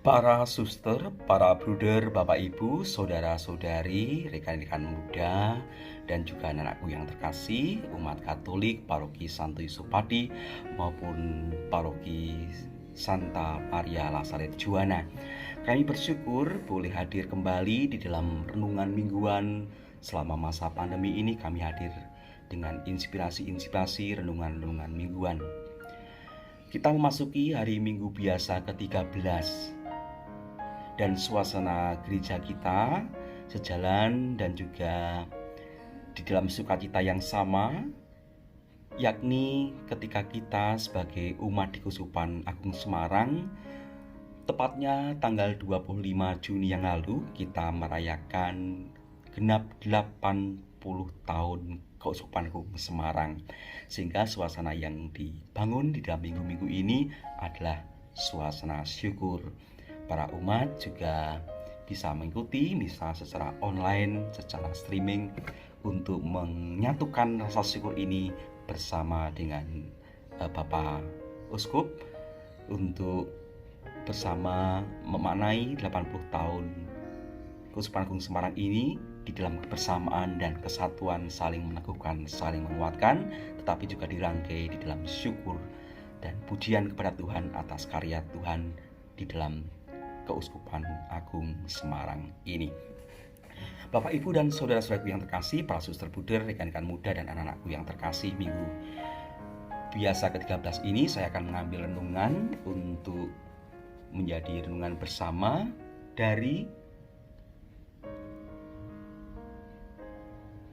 Para suster, para bruder, Bapak Ibu, saudara-saudari, rekan-rekan muda, dan juga anak-anakku yang terkasih, umat Katolik, Paroki Santo Yusuf Padi, maupun Paroki Santa Maria Lasaret Juwana. Kami bersyukur boleh hadir kembali di dalam renungan mingguan selama masa pandemi ini. Kami hadir dengan inspirasi-inspirasi renungan-renungan mingguan. Kita memasuki hari Minggu biasa ke-13. Dan suasana gereja kita sejalan dan juga di dalam sukacita yang sama, yakni ketika kita sebagai umat di Keuskupan Agung Semarang, tepatnya tanggal 25 Juni yang lalu, kita merayakan genap 80 tahun Keuskupan Agung Semarang. Sehingga suasana yang dibangun di dalam minggu-minggu ini adalah suasana syukur. Para umat juga bisa mengikuti misa secara online, secara streaming untuk menyatukan rasa syukur ini bersama dengan Bapak Uskup untuk bersama memaknai 80 tahun Keuskupan Agung Semarang ini di dalam kebersamaan dan kesatuan, saling meneguhkan, saling menguatkan, tetapi juga dirangkai di dalam syukur dan pujian kepada Tuhan atas karya Tuhan di dalam Keuskupan Agung Semarang ini. Bapak, Ibu, dan saudara-saudaraku yang terkasih, para suster bruder, rekan-rekan muda, dan anak-anakku yang terkasih, minggu biasa ke-13 ini saya akan mengambil renungan untuk menjadi renungan bersama dari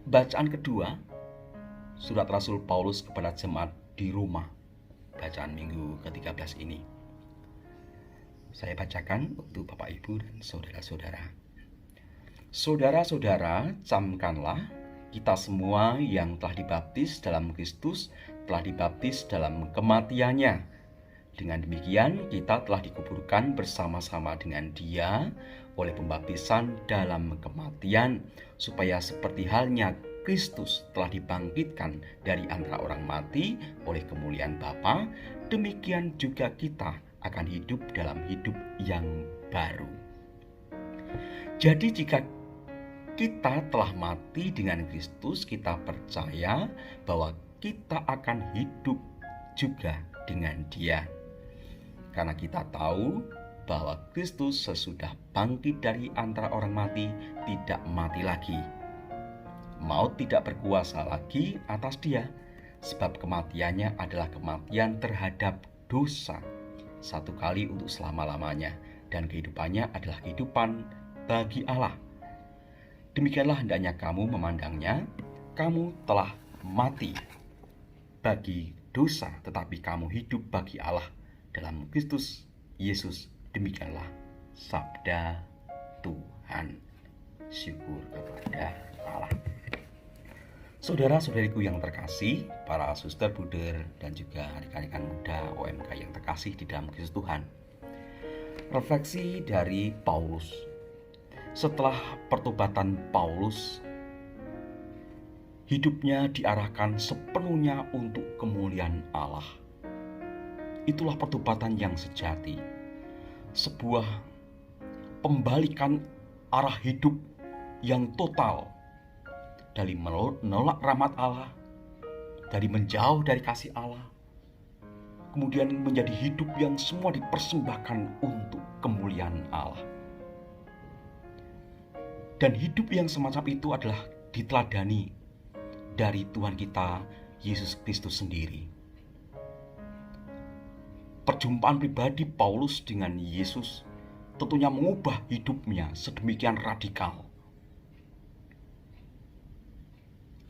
bacaan kedua surat Rasul Paulus kepada jemaat di Roma, bacaan minggu ke-13 ini. Saya bacakan untuk Bapak, Ibu, dan saudara-saudara. Saudara-saudara, camkanlah kita semua yang telah dibaptis dalam Kristus telah dibaptis dalam kematiannya. Dengan demikian kita telah dikuburkan bersama-sama dengan Dia oleh pembaptisan dalam kematian, supaya seperti halnya Kristus telah dibangkitkan dari antara orang mati oleh kemuliaan Bapa, demikian juga kita akan hidup dalam hidup yang baru. Jadi jika kita telah mati dengan Kristus, kita percaya bahwa kita akan hidup juga dengan Dia. Karena kita tahu bahwa Kristus sesudah bangkit dari antara orang mati tidak mati lagi. Maut tidak berkuasa lagi atas Dia, sebab kematiannya adalah kematian terhadap dosa, satu kali untuk selama-lamanya, dan kehidupannya adalah kehidupan bagi Allah. Demikianlah hendaknya kamu memandangnya. Kamu telah mati bagi dosa, tetapi kamu hidup bagi Allah dalam Kristus Yesus. Demikianlah sabda Tuhan. Syukur kepada Allah. Saudara-saudariku yang terkasih, para suster, bruder, dan juga rekan-rekan muda OMK yang terkasih di dalam Kristus Tuhan. Refleksi dari Paulus. Setelah pertobatan Paulus, hidupnya diarahkan sepenuhnya untuk kemuliaan Allah. Itulah pertobatan yang sejati. Sebuah pembalikan arah hidup yang total, dari menolak rahmat Allah, dari menjauh dari kasih Allah, kemudian menjadi hidup yang semua dipersembahkan untuk kemuliaan Allah. Dan hidup yang semacam itu adalah diteladani dari Tuhan kita Yesus Kristus sendiri. Perjumpaan pribadi Paulus dengan Yesus tentunya mengubah hidupnya sedemikian radikal.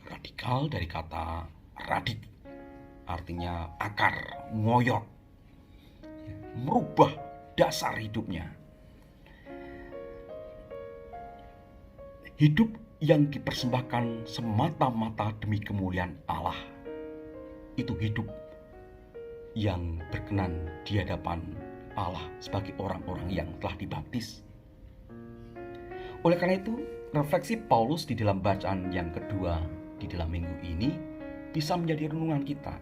Radikal dari kata radik, artinya akar, ngoyot, merubah dasar hidupnya. Hidup yang dipersembahkan semata-mata demi kemuliaan Allah, itu hidup yang berkenan di hadapan Allah sebagai orang-orang yang telah dibaptis. Oleh karena itu, refleksi Paulus di dalam bacaan yang kedua di dalam minggu ini bisa menjadi renungan kita.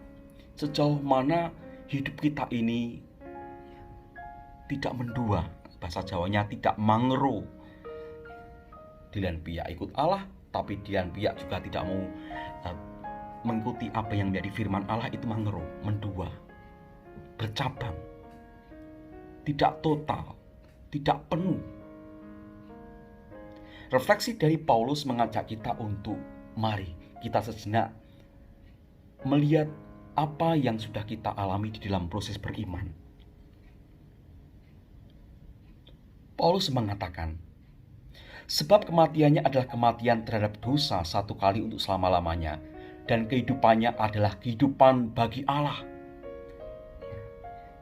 Sejauh mana hidup kita ini tidak mendua bahasa Jawanya tidak mangero. Di lain pihak ikut Allah, tapi di lain pihak juga tidak mau mengikuti apa yang menjadi firman Allah, itu mangero, mendua, bercabang, tidak total, tidak penuh. Refleksi dari Paulus mengajak kita untuk mari kita sejenak melihat apa yang sudah kita alami di dalam proses beriman. Paulus mengatakan, sebab kematiannya adalah kematian terhadap dosa satu kali untuk selama-lamanya, dan kehidupannya adalah kehidupan bagi Allah.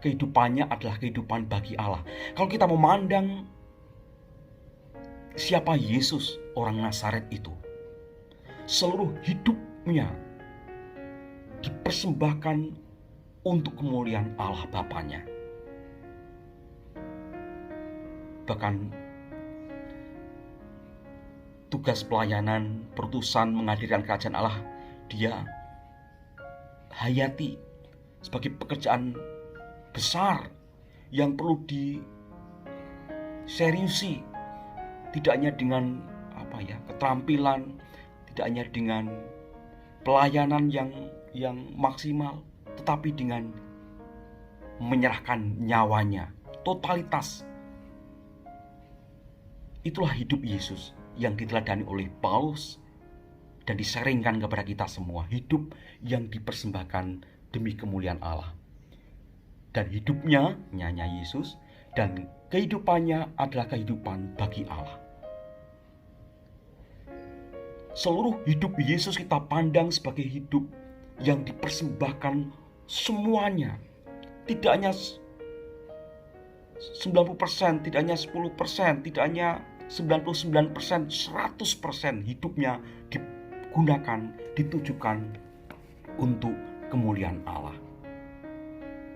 Kehidupannya adalah kehidupan bagi Allah. Kalau kita memandang siapa Yesus orang Nazaret itu, seluruh hidupnya dipersembahkan untuk kemuliaan Allah Bapanya. Bahkan tugas pelayanan, perutusan menghadirkan kerajaan Allah, dia hayati sebagai pekerjaan besar yang perlu diseriusi, tidak hanya dengan keterampilan, tidak hanya dengan pelayanan yang maksimal, tetapi dengan menyerahkan nyawanya, totalitas. Itulah hidup Yesus yang diteladani oleh Paulus dan disaringkan kepada kita semua. Hidup yang dipersembahkan demi kemuliaan Allah. Dan hidupnya, nyanya Yesus, dan kehidupannya adalah kehidupan bagi Allah. Seluruh hidup Yesus kita pandang sebagai hidup yang dipersembahkan semuanya. Tidak hanya 90%, tidak hanya 10%, tidak hanya 99%, 100% hidupnya digunakan, ditujukan untuk kemuliaan Allah.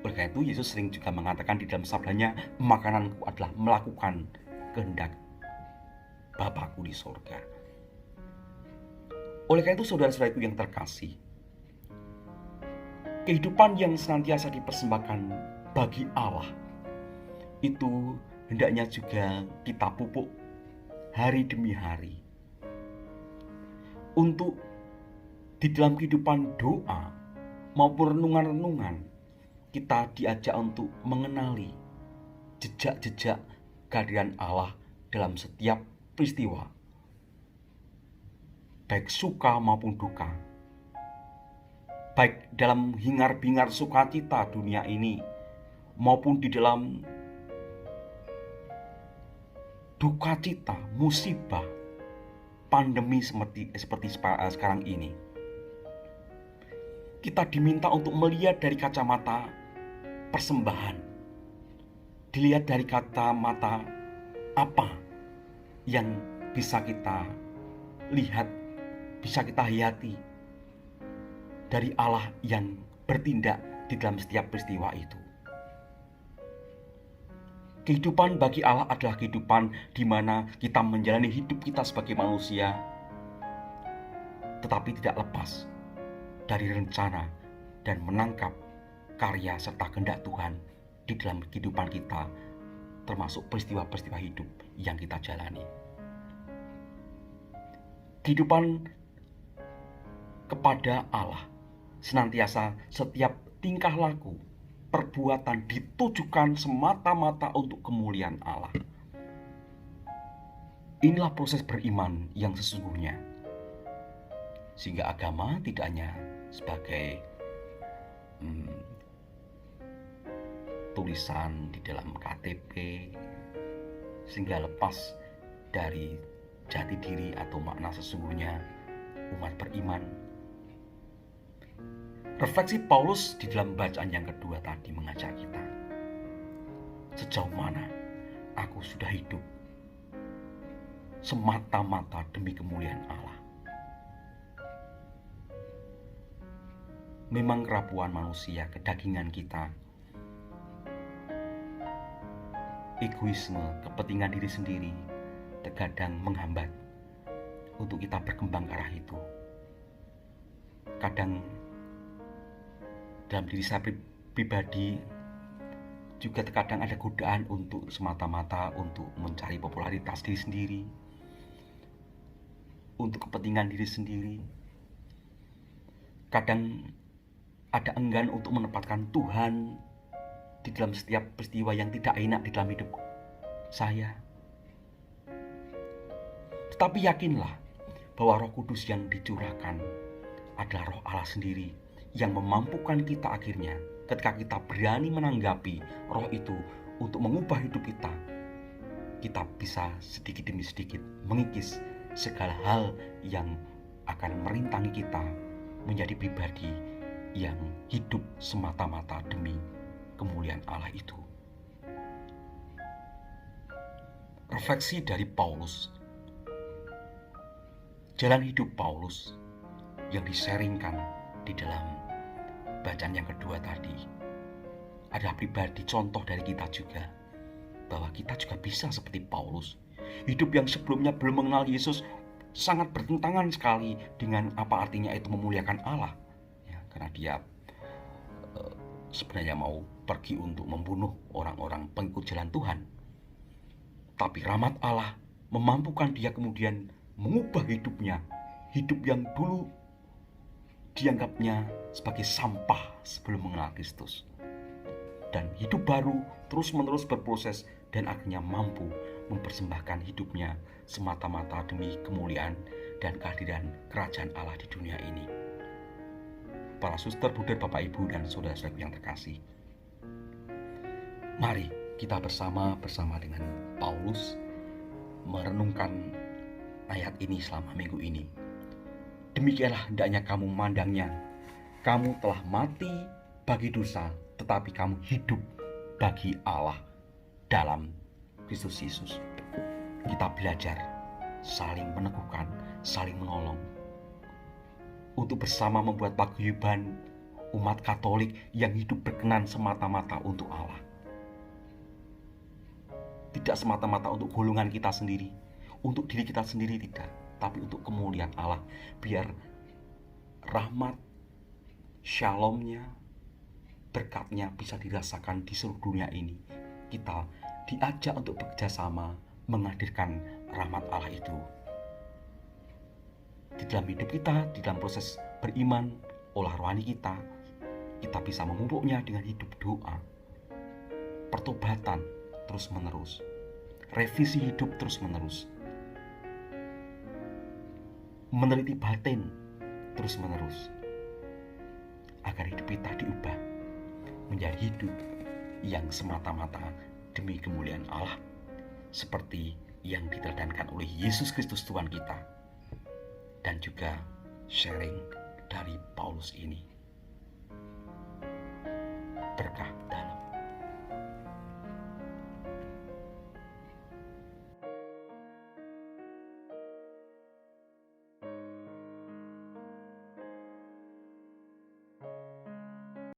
Oleh karena itu Yesus sering juga mengatakan di dalam sabdanya, makananku adalah melakukan kehendak Bapakku di sorga. Oleh karena itu saudara-saudaraku yang terkasih, kehidupan yang senantiasa dipersembahkan bagi Allah itu hendaknya juga kita pupuk hari demi hari. Untuk di dalam kehidupan doa maupun renungan-renungan, kita diajak untuk mengenali jejak-jejak kehadiran Allah dalam setiap peristiwa, baik suka maupun duka, baik dalam hingar-bingar sukacita dunia ini maupun di dalam duka cita, musibah, pandemi seperti sekarang ini. Kita diminta untuk melihat dari kacamata persembahan. Dilihat dari kacamata apa yang bisa kita lihat, bisa kita hayati dari Allah yang bertindak di dalam setiap peristiwa itu. Kehidupan bagi Allah adalah kehidupan di mana kita menjalani hidup kita sebagai manusia, tetapi tidak lepas dari rencana dan menangkap karya serta kehendak Tuhan di dalam kehidupan kita, termasuk peristiwa-peristiwa hidup yang kita jalani. Kehidupan kepada Allah senantiasa setiap tingkah laku, perbuatan ditujukan semata-mata untuk kemuliaan Allah. Inilah proses beriman yang sesungguhnya. Sehingga agama tidak hanya sebagai tulisan di dalam KTP, sehingga lepas dari jati diri atau makna sesungguhnya umat beriman. Refleksi Paulus di dalam bacaan yang kedua tadi mengajak kita, sejauh mana aku sudah hidup semata-mata demi kemuliaan Allah. Memang kerapuan manusia, kedagingan kita, egoisme, kepentingan diri sendiri terkadang menghambat untuk kita berkembang ke arah itu. Kadang dalam diri saya pribadi juga terkadang ada godaan untuk semata-mata untuk mencari popularitas diri sendiri, untuk kepentingan diri sendiri. Kadang ada enggan untuk menempatkan Tuhan di dalam setiap peristiwa yang tidak enak di dalam hidup saya. Tetapi yakinlah bahwa Roh Kudus yang dicurahkan adalah Roh Allah sendiri yang memampukan kita akhirnya ketika kita berani menanggapi Roh itu untuk mengubah hidup kita. Kita bisa sedikit demi sedikit mengikis segala hal yang akan merintangi kita menjadi pribadi yang hidup semata-mata demi kemuliaan Allah itu. Refleksi dari Paulus, jalan hidup Paulus yang disaringkan di dalam bacaan yang kedua tadi adalah pribadi contoh dari kita juga, bahwa kita juga bisa seperti Paulus. Hidup yang sebelumnya belum mengenal Yesus sangat bertentangan sekali dengan apa artinya itu memuliakan Allah ya, karena dia sebenarnya mau pergi untuk membunuh orang-orang pengikut jalan Tuhan. Tapi rahmat Allah memampukan dia kemudian mengubah hidupnya, hidup yang dulu dianggapnya sebagai sampah sebelum mengenal Kristus, dan hidup baru terus-menerus berproses dan akhirnya mampu mempersembahkan hidupnya semata-mata demi kemuliaan dan kehadiran kerajaan Allah di dunia ini. Para suster, bruder, Bapak, Ibu, dan saudara-saudara yang terkasih, mari kita bersama dengan Paulus merenungkan ayat ini selama minggu ini. Demikianlah hendaknya kamu memandangnya. Kamu telah mati bagi dosa, tetapi kamu hidup bagi Allah dalam Kristus Yesus. Kita belajar saling meneguhkan, saling menolong untuk bersama membuat paguyuban umat Katolik yang hidup berkenan semata-mata untuk Allah. Tidak semata-mata untuk golongan kita sendiri, untuk diri kita sendiri tidak, tapi untuk kemuliaan Allah, biar rahmat, shalomnya, berkatnya bisa dirasakan di seluruh dunia ini. Kita diajak untuk bekerjasama menghadirkan rahmat Allah itu di dalam hidup kita, di dalam proses beriman, olah rohani kita. Kita bisa memupuknya dengan hidup doa, pertobatan terus-menerus, revisi hidup terus-menerus, meneliti batin terus-menerus, agar hidup kita diubah menjadi hidup yang semata-mata demi kemuliaan Allah, seperti yang diteladankan oleh Yesus Kristus Tuhan kita, dan juga sharing dari Paulus ini. Berkah dalam